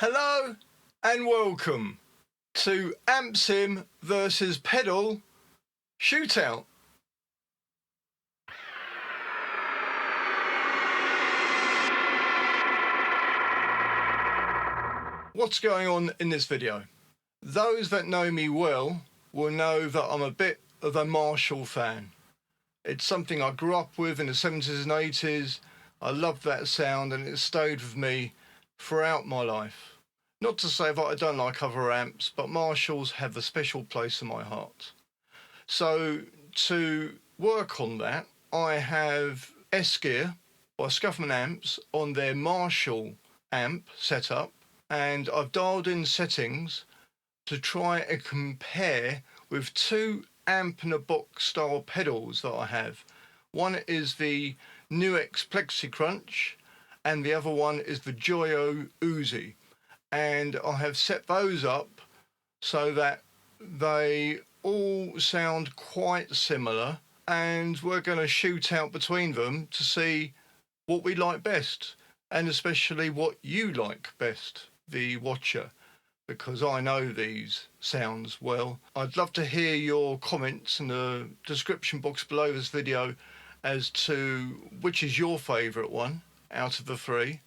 Hello and welcome to Ampsim versus Pedal Shootout. What's going on in this video? Those that know me well will know that I'm a bit of a Marshall fan. It's something I grew up with in the 70s and 80s. I love that sound and it stayed with me throughout my life. Not to say that I don't like other amps, but Marshalls have a special place in my heart. So to work on that, I have S-Gear by Scuffman Amps on their Marshall amp setup, and I've dialed in settings to try and compare with two amp in a box style pedals that I have. One is the NUX Plexi Crunch and the other one is the Joyo Uzi, and I have set those up so that they all sound quite similar, and we're going to shoot out between them to see what we like best, and especially what you like best, the watcher, because I know these sounds well. I'd love to hear your comments in the description box below this video as to which is your favourite one out of the three,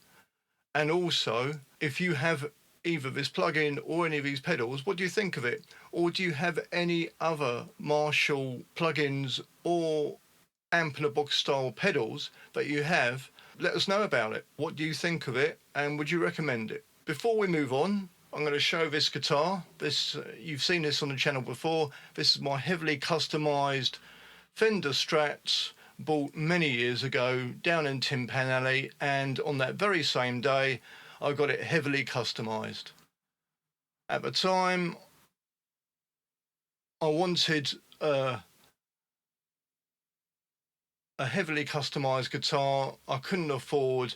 and also if you have either this plug-in or any of these pedals, what do you think of it? Or do you have any other Marshall plugins or amp in a box style pedals that you have? Let us know about it. What do you think of it, and would you recommend it? Before we move on, I'm going to show this guitar. This you've seen this on the channel before. This is my heavily customized Fender Strat, bought many years ago down in Tin Pan Alley, and on that very same day I got it heavily customized. At the time I wanted a heavily customized guitar. I couldn't afford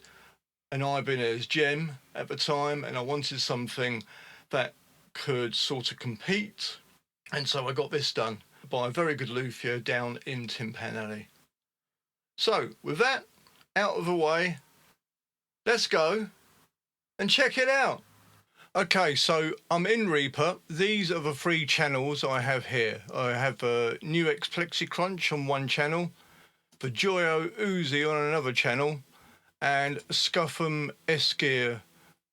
an Ibanez Gem at the time, and I wanted something that could sort of compete, and so I got this done by a very good luthier down in Tin Pan Alley. So with that out of the way, let's go and check it out. Okay, so I'm in Reaper. These are the three channels I have here. I have a NUX Plexi Crunch on one channel, the Joyo Uzi on another channel, and Scuffman S-Gear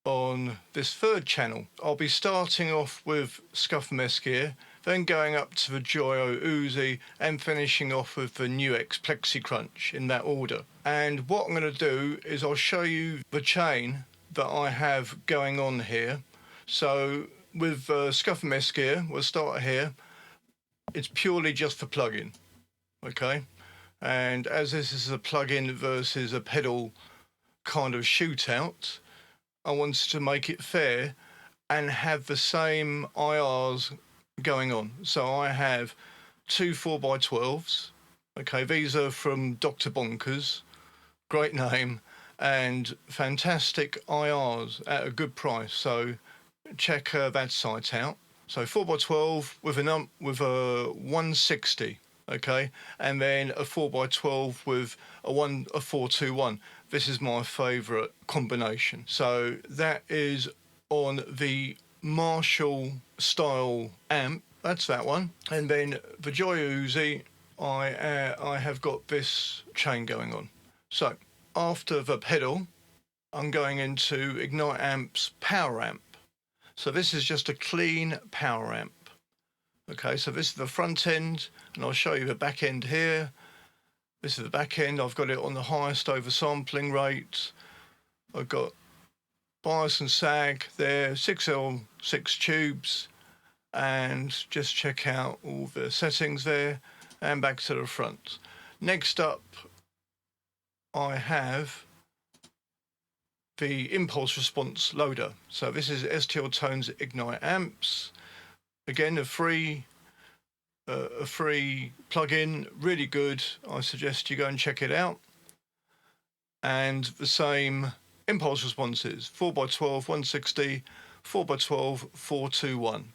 on this third channel. I'll be starting off with Scuffman S-Gear, then going up to the Joyo Uzi and finishing off with the NUX Plexi Crunch in that order. And what I'm going to do is I'll show you the chain that I have going on here. So with Scuffman S-Gear, we'll start here. It's purely just for plug-in, okay? And as this is a plug-in versus a pedal kind of shootout, I wanted to make it fair and have the same IRs going on. So I have two 4x12s. Okay, these are from Dr. Bonkers, great name, and fantastic IRs at a good price. So check that site out. So 4x12 with a 160. Okay, and then a 4x12 with a 421. This is my favourite combination. So that is on the Marshall style amp. That's that one. And then the Joyo Uzi, I have got this chain going on. So after the pedal, I'm going into Ignite Amp's power amp. So this is just a clean power amp. Okay, so this is the front end, and I'll show you the back end here. This is the back end. I've got it on the highest oversampling rate. I've got bias and sag there, 6L6 tubes, and just check out all the settings there, and back to the front. Next up, I have the impulse response loader. So this is STL Tones Ignite Amps. Again, a free plug-in, really good. I suggest you go and check it out. And the same impulse responses, 4x12 160, 4x12 421.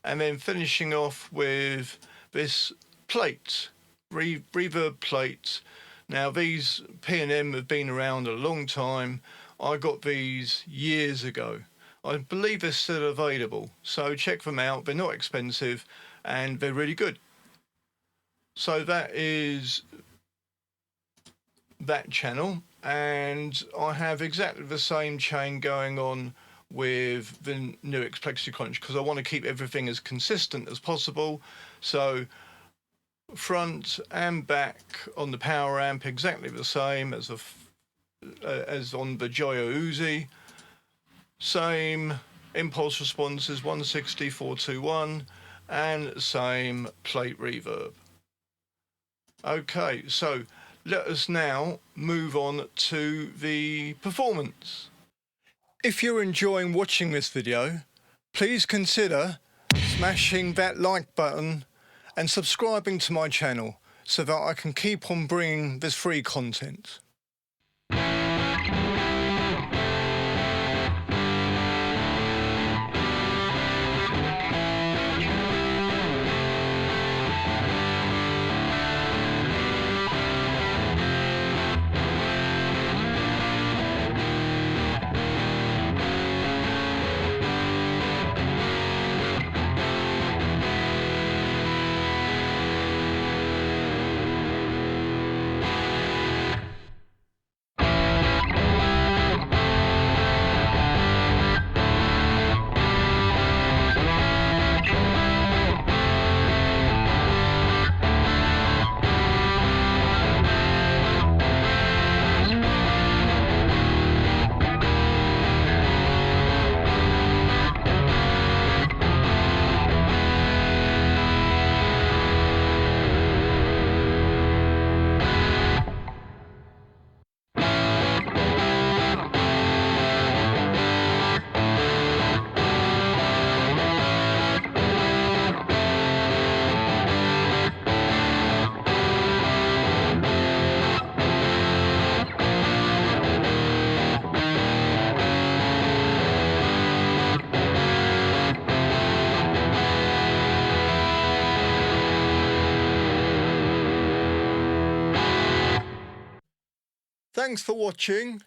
And then finishing off with this plate, reverb plate. Now these P&M have been around a long time. I got these years ago. I believe they're still available, so check them out. They're not expensive and they're really good. So that is that channel, and I have exactly the same chain going on with the Nuix PlexiCrunch because I want to keep everything as consistent as possible. So front and back on the power amp exactly the same as on the Joyo Uzi. Same impulse responses 160, 421, and same plate reverb. Okay, so let us now move on to the performance. If you're enjoying watching this video, please consider smashing that like button and subscribing to my channel so that I can keep on bringing this free content. Thanks for watching,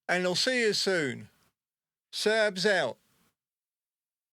and I'll see you soon. Sabs out.